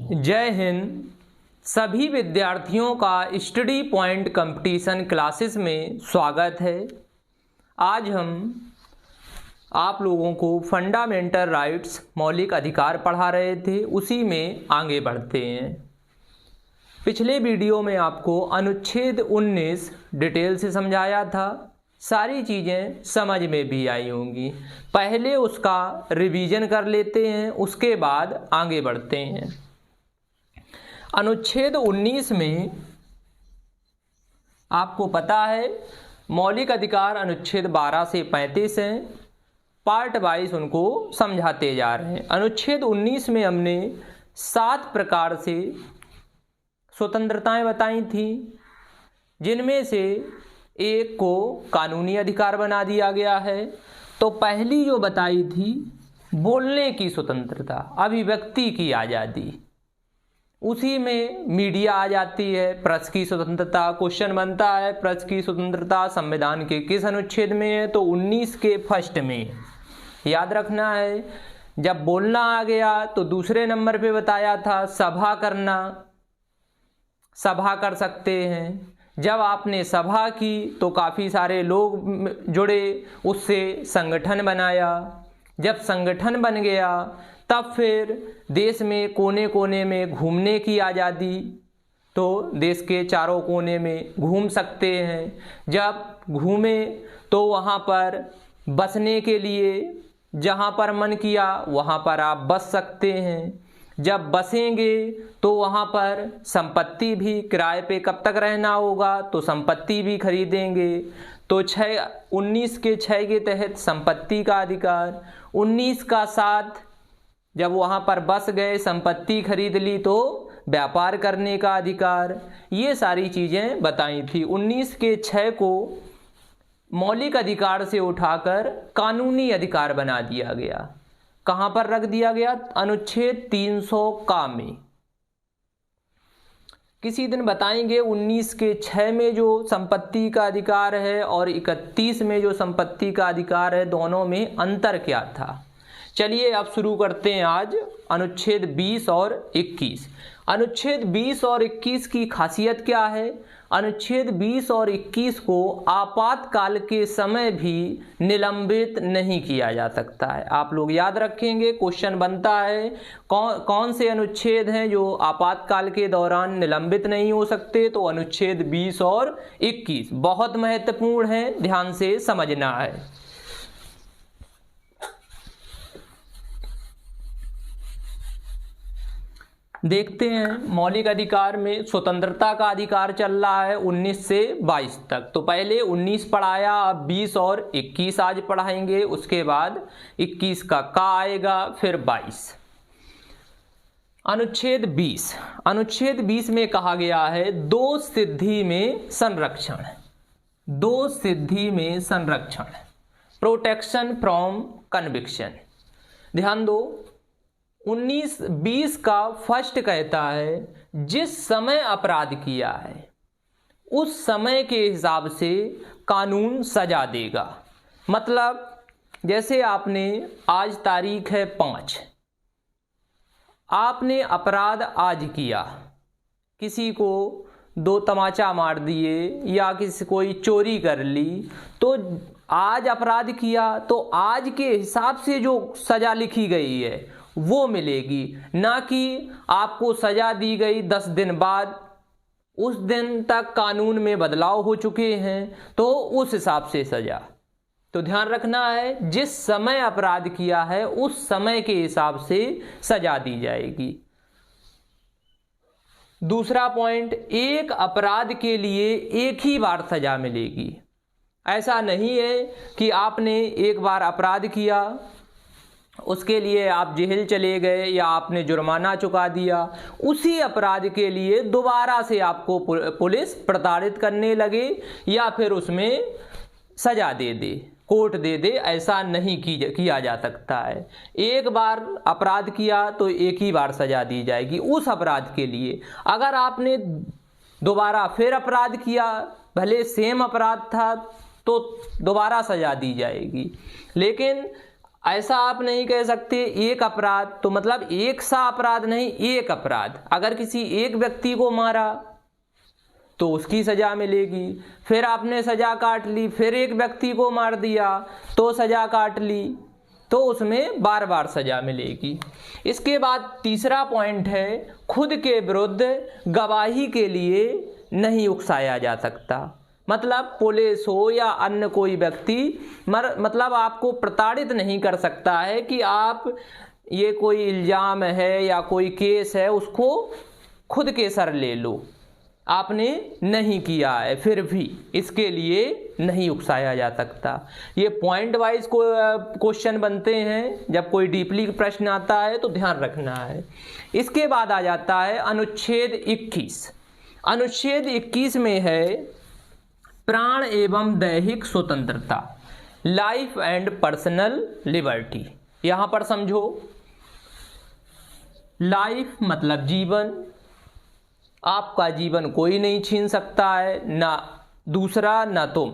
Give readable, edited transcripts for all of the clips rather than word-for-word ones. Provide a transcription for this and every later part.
जय हिंद। सभी विद्यार्थियों का स्टडी पॉइंट कंपटीशन क्लासेस में स्वागत है। आज हम आप लोगों को फंडामेंटल राइट्स मौलिक अधिकार पढ़ा रहे थे, उसी में आगे बढ़ते हैं। पिछले वीडियो में आपको अनुच्छेद 19 डिटेल से समझाया था, सारी चीज़ें समझ में भी आई होंगी। पहले उसका रिवीजन कर लेते हैं, उसके बाद आगे बढ़ते हैं। अनुच्छेद 19 में आपको पता है मौलिक अधिकार अनुच्छेद 12 से 35 हैं। पार्ट वाइज उनको समझाते जा रहे हैं। अनुच्छेद 19 में हमने 7 प्रकार से स्वतंत्रताएं बताई थी, जिनमें से एक को कानूनी अधिकार बना दिया गया है। तो पहली जो बताई थी बोलने की स्वतंत्रता, अभिव्यक्ति की आज़ादी, उसी में मीडिया आ जाती है। प्रेस की स्वतंत्रता, क्वेश्चन बनता है प्रेस की स्वतंत्रता संविधान के किस अनुच्छेद में है, तो 19 के फर्स्ट में। याद रखना है, जब बोलना आ गया तो दूसरे नंबर पे बताया था सभा करना, सभा कर सकते हैं। जब आपने सभा की तो काफ़ी सारे लोग जुड़े, उससे संगठन बनाया। जब संगठन बन गया तब फिर देश में कोने कोने में घूमने की आज़ादी, तो देश के चारों कोने में घूम सकते हैं। जब घूमे तो वहाँ पर बसने के लिए जहाँ पर मन किया वहाँ पर आप बस सकते हैं। जब बसेंगे तो वहाँ पर संपत्ति भी किराए पे कब तक रहना होगा, तो संपत्ति भी खरीदेंगे। तो 19 के 6 के तहत संपत्ति का अधिकार, 19 का 7 जब वहाँ पर बस गए संपत्ति खरीद ली तो व्यापार करने का अधिकार, ये सारी चीज़ें बताई थी। 19 के 6 को मौलिक अधिकार से उठाकर कानूनी अधिकार बना दिया गया। कहाँ पर रख दिया गया? अनुच्छेद 300 का में। किसी दिन बताएंगे 19 के 6 में जो संपत्ति का अधिकार है और 31 में जो संपत्ति का अधिकार है, दोनों में अंतर क्या था। चलिए अब शुरू करते हैं आज अनुच्छेद 20 और 21। अनुच्छेद 20 और 21 की खासियत क्या है? अनुच्छेद 20 और 21 को आपातकाल के समय भी निलंबित नहीं किया जा सकता है। आप लोग याद रखेंगे, क्वेश्चन बनता है कौन से अनुच्छेद हैं जो आपातकाल के दौरान निलंबित नहीं हो सकते, तो अनुच्छेद 20 और 21 बहुत महत्वपूर्ण है, ध्यान से समझना है। देखते हैं मौलिक अधिकार में स्वतंत्रता का अधिकार चल रहा है 19 से 22 तक। तो पहले 19 पढ़ाया, अब 20 और 21 आज पढ़ाएंगे, उसके बाद 21 का आएगा, फिर 22। अनुच्छेद 20। अनुच्छेद 20 में कहा गया है दो सिद्धि में संरक्षण, दो सिद्धि में संरक्षण, प्रोटेक्शन फ्रॉम कन्विक्शन। ध्यान दो, 19-20 का फर्स्ट कहता है जिस समय अपराध किया है उस समय के हिसाब से कानून सजा देगा। मतलब जैसे आपने, आज तारीख है 5, आपने अपराध आज किया, किसी को 2 तमाचा मार दिए या किसी कोई चोरी कर ली, तो आज अपराध किया तो आज के हिसाब से जो सजा लिखी गई है वो मिलेगी, ना कि आपको सजा दी गई 10 दिन बाद, उस दिन तक कानून में बदलाव हो चुके हैं तो उस हिसाब से सजा। तो ध्यान रखना है, जिस समय अपराध किया है उस समय के हिसाब से सजा दी जाएगी। दूसरा पॉइंट, एक अपराध के लिए एक ही बार सजा मिलेगी। ऐसा नहीं है कि आपने एक बार अपराध किया, उसके लिए आप जेल चले गए या आपने जुर्माना चुका दिया, उसी अपराध के लिए दोबारा से आपको पुलिस प्रताड़ित करने लगे या फिर उसमें सजा दे दे, कोर्ट दे दे, ऐसा नहीं किया जा सकता है। एक बार अपराध किया तो एक ही बार सजा दी जाएगी उस अपराध के लिए। अगर आपने दोबारा फिर अपराध किया, भले सेम अपराध था, तो दोबारा सजा दी जाएगी। लेकिन ऐसा आप नहीं कह सकते एक अपराध, तो मतलब एक सा अपराध नहीं, एक अपराध। अगर किसी एक व्यक्ति को मारा तो उसकी सजा मिलेगी, फिर आपने सजा काट ली, फिर एक व्यक्ति को मार दिया तो सजा काट ली, तो उसमें बार बार सजा मिलेगी। इसके बाद तीसरा पॉइंट है, खुद के विरुद्ध गवाही के लिए नहीं उकसाया जा सकता। मतलब पुलिस हो या अन्य कोई व्यक्ति मतलब आपको प्रताड़ित नहीं कर सकता है कि आप ये कोई इल्ज़ाम है या कोई केस है उसको खुद के सर ले लो, आपने नहीं किया है, फिर भी इसके लिए नहीं उकसाया जा सकता। ये पॉइंट वाइज क्वेश्चन बनते हैं, जब कोई डीपली प्रश्न आता है तो ध्यान रखना है। इसके बाद आ जाता है अनुच्छेद 21। अनुच्छेद 21 में है प्राण एवं दैहिक स्वतंत्रता, लाइफ एंड पर्सनल लिबर्टी। यहां पर समझो, लाइफ मतलब जीवन, आपका जीवन कोई नहीं छीन सकता है, ना दूसरा ना तुम।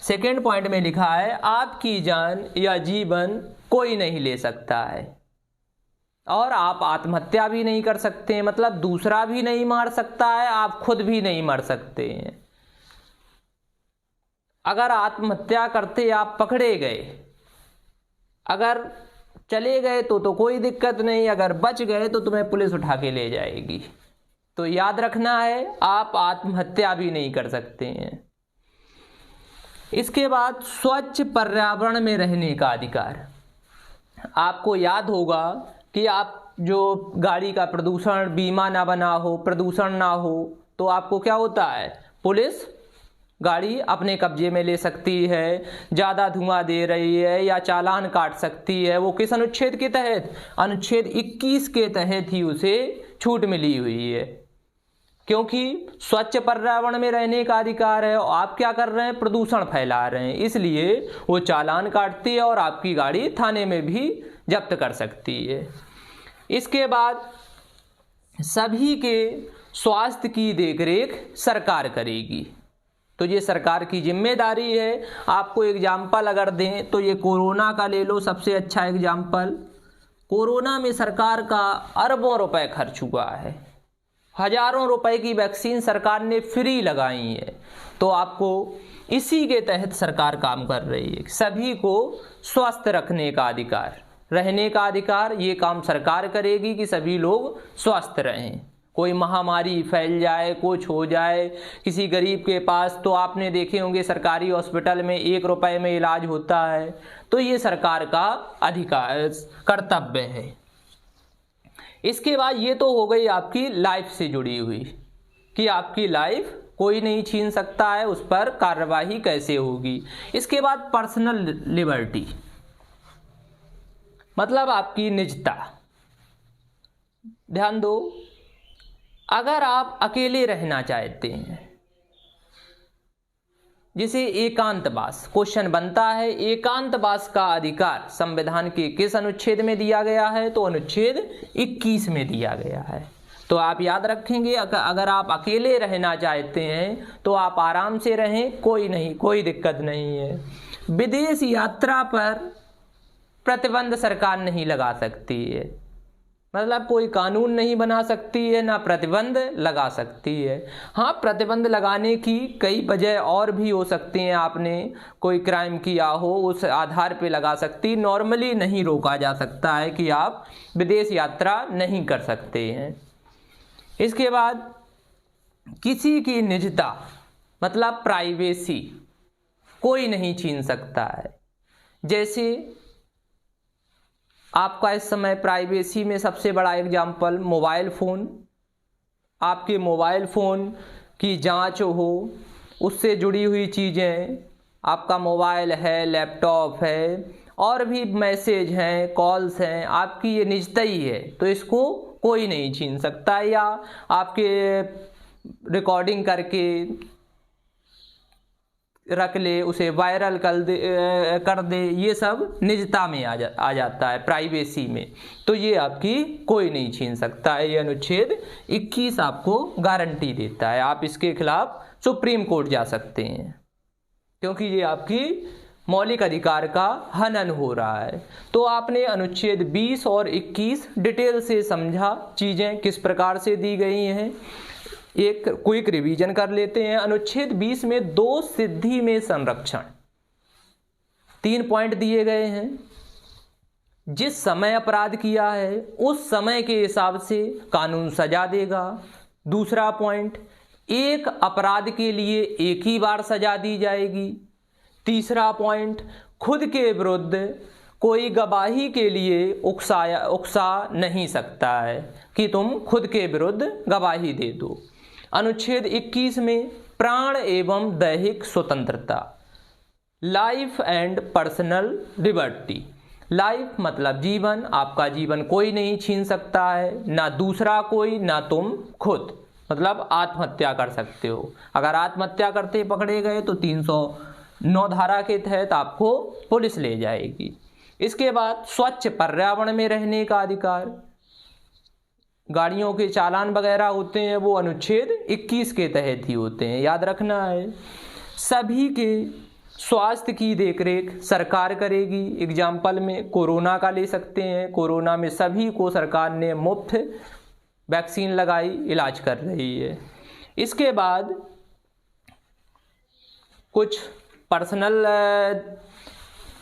सेकेंड पॉइंट में लिखा है आपकी जान या जीवन कोई नहीं ले सकता है, और आप आत्महत्या भी नहीं कर सकते हैं, मतलब दूसरा भी नहीं मार सकता है, आप खुद भी नहीं मर सकते हैं। अगर आत्महत्या करते आप पकड़े गए, अगर चले गए तो कोई दिक्कत नहीं, अगर बच गए तो तुम्हें पुलिस उठा के ले जाएगी। तो याद रखना है, आप आत्महत्या भी नहीं कर सकते हैं। इसके बाद स्वच्छ पर्यावरण में रहने का अधिकार। आपको याद होगा कि आप जो गाड़ी का प्रदूषण बीमा ना बना हो, प्रदूषण ना हो, तो आपको क्या होता है, पुलिस गाड़ी अपने कब्जे में ले सकती है, ज़्यादा धुआं दे रही है या चालान काट सकती है। वो किस अनुच्छेद के तहत? अनुच्छेद 21 के तहत ही उसे छूट मिली हुई है, क्योंकि स्वच्छ पर्यावरण में रहने का अधिकार है और आप क्या कर रहे हैं, प्रदूषण फैला रहे हैं, इसलिए वो चालान काटती है और आपकी गाड़ी थाने में भी जब्त कर सकती है। इसके बाद सभी के स्वास्थ्य की देखरेख सरकार करेगी, तो ये सरकार की जिम्मेदारी है। आपको एग्जाम्पल अगर दें तो ये कोरोना का ले लो, सबसे अच्छा एग्जाम्पल। कोरोना में सरकार का अरबों रुपए खर्च हुआ है, हजारों रुपए की वैक्सीन सरकार ने फ्री लगाई है, तो आपको इसी के तहत सरकार काम कर रही है। सभी को स्वस्थ रखने का अधिकार, रहने का अधिकार, ये काम सरकार करेगी कि सभी लोग स्वस्थ रहें। कोई महामारी फैल जाए, कुछ हो जाए किसी गरीब के पास, तो आपने देखे होंगे सरकारी हॉस्पिटल में 1 रुपए में इलाज होता है, तो ये सरकार का अधिकार, कर्तव्य है। इसके बाद ये तो हो गई आपकी लाइफ से जुड़ी हुई, कि आपकी लाइफ कोई नहीं छीन सकता है, उस पर कार्रवाई कैसे होगी। इसके बाद पर्सनल लिबर्टी, मतलब आपकी निजता। ध्यान दो, अगर आप अकेले रहना चाहते हैं, जिसे एकांतवास, क्वेश्चन बनता है एकांतवास का अधिकार संविधान के किस अनुच्छेद में दिया गया है, तो अनुच्छेद 21 में दिया गया है। तो आप याद रखेंगे, अगर आप अकेले रहना चाहते हैं तो आप आराम से रहें, कोई दिक्कत नहीं है। विदेश यात्रा पर प्रतिबंध सरकार नहीं लगा सकती है, मतलब कोई कानून नहीं बना सकती है, ना प्रतिबंध लगा सकती है। हाँ, प्रतिबंध लगाने की कई वजह और भी हो सकती हैं, आपने कोई क्राइम किया हो उस आधार पे लगा सकती, नॉर्मली नहीं रोका जा सकता है कि आप विदेश यात्रा नहीं कर सकते हैं। इसके बाद किसी की निजता, मतलब प्राइवेसी, कोई नहीं छीन सकता है। जैसे आपका इस समय प्राइवेसी में सबसे बड़ा एग्जाम्पल मोबाइल फ़ोन, आपके मोबाइल फ़ोन की जांच हो, उससे जुड़ी हुई चीज़ें, आपका मोबाइल है, लैपटॉप है, और भी मैसेज हैं, कॉल्स हैं, आपकी ये निजता ही है, तो इसको कोई नहीं छीन सकता, या आपके रिकॉर्डिंग करके रख ले, उसे वायरल कर दे, ये सब निजता में आ जाता है, प्राइवेसी में, तो ये आपकी कोई नहीं छीन सकता है। ये अनुच्छेद 21 आपको गारंटी देता है। आप इसके खिलाफ सुप्रीम कोर्ट जा सकते हैं, क्योंकि ये आपकी मौलिक अधिकार का हनन हो रहा है। तो आपने अनुच्छेद 20 और 21 डिटेल से समझा, चीज़ें किस प्रकार से दी गई हैं। एक क्विक रिवीजन कर लेते हैं। अनुच्छेद 20 में 2 सिद्धि में संरक्षण, 3 पॉइंट दिए गए हैं। जिस समय अपराध किया है उस समय के हिसाब से कानून सजा देगा। दूसरा पॉइंट, एक अपराध के लिए एक ही बार सजा दी जाएगी। तीसरा पॉइंट, खुद के विरुद्ध कोई गवाही के लिए उकसा नहीं सकता है कि तुम खुद के विरुद्ध गवाही दे दो। अनुच्छेद 21 में प्राण एवं दैहिक स्वतंत्रता, life and personal liberty. Life मतलब जीवन, आपका जीवन कोई नहीं छीन सकता है, ना दूसरा कोई, ना तुम खुद। मतलब आत्महत्या कर सकते हो। अगर आत्महत्या करते पकड़े गए तो 309 धारा के तहत आपको पुलिस ले जाएगी। इसके बाद स्वच्छ पर्यावरण में रहने का अधिकार, गाड़ियों के चालान वगैरह होते हैं वो अनुच्छेद 21 के तहत ही होते हैं, याद रखना है। सभी के स्वास्थ्य की देखरेख सरकार करेगी। एग्जाम्पल में कोरोना का ले सकते हैं। कोरोना में सभी को सरकार ने मुफ्त वैक्सीन लगाई, इलाज कर रही है। इसके बाद कुछ पर्सनल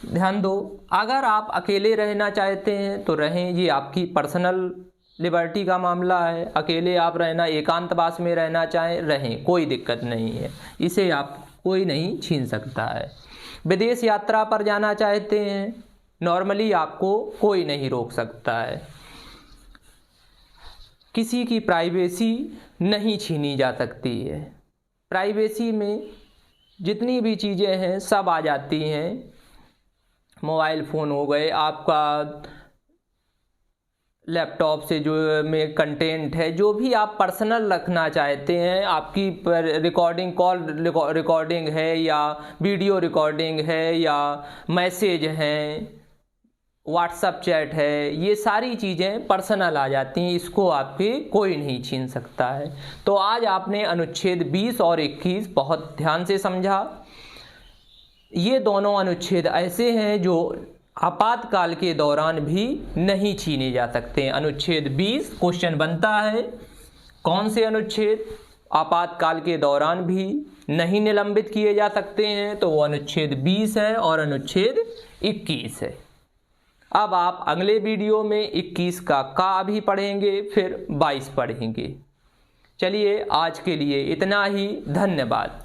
ध्यान दो। अगर आप अकेले रहना चाहते हैं तो रहें, ये आपकी पर्सनल लिबर्टी का मामला है। अकेले आप रहना, एकांतवास में रहना चाहें रहें, कोई दिक्कत नहीं है, इसे आप कोई नहीं छीन सकता है। विदेश यात्रा पर जाना चाहते हैं, नॉर्मली आपको कोई नहीं रोक सकता है। किसी की प्राइवेसी नहीं छीनी जा सकती है। प्राइवेसी में जितनी भी चीज़ें हैं सब आ जाती हैं। मोबाइल फ़ोन हो गए, आपका लैपटॉप से जो में कंटेंट है, जो भी आप पर्सनल रखना चाहते हैं, आपकी रिकॉर्डिंग, कॉल रिकॉर्डिंग है या वीडियो रिकॉर्डिंग है या मैसेज हैं, व्हाट्सएप चैट है, ये सारी चीज़ें पर्सनल आ जाती हैं। इसको आपके कोई नहीं छीन सकता है। तो आज आपने अनुच्छेद 20 और 21 बहुत ध्यान से समझा। ये दोनों अनुच्छेद ऐसे हैं जो आपातकाल के दौरान भी नहीं छीने जा सकते हैं। अनुच्छेद 20 क्वेश्चन बनता है, कौन से अनुच्छेद आपातकाल के दौरान भी नहीं निलंबित किए जा सकते हैं, तो वो अनुच्छेद 20 है और अनुच्छेद 21 है। अब आप अगले वीडियो में 21 का भी पढ़ेंगे, फिर 22 पढ़ेंगे। चलिए आज के लिए इतना ही, धन्यवाद।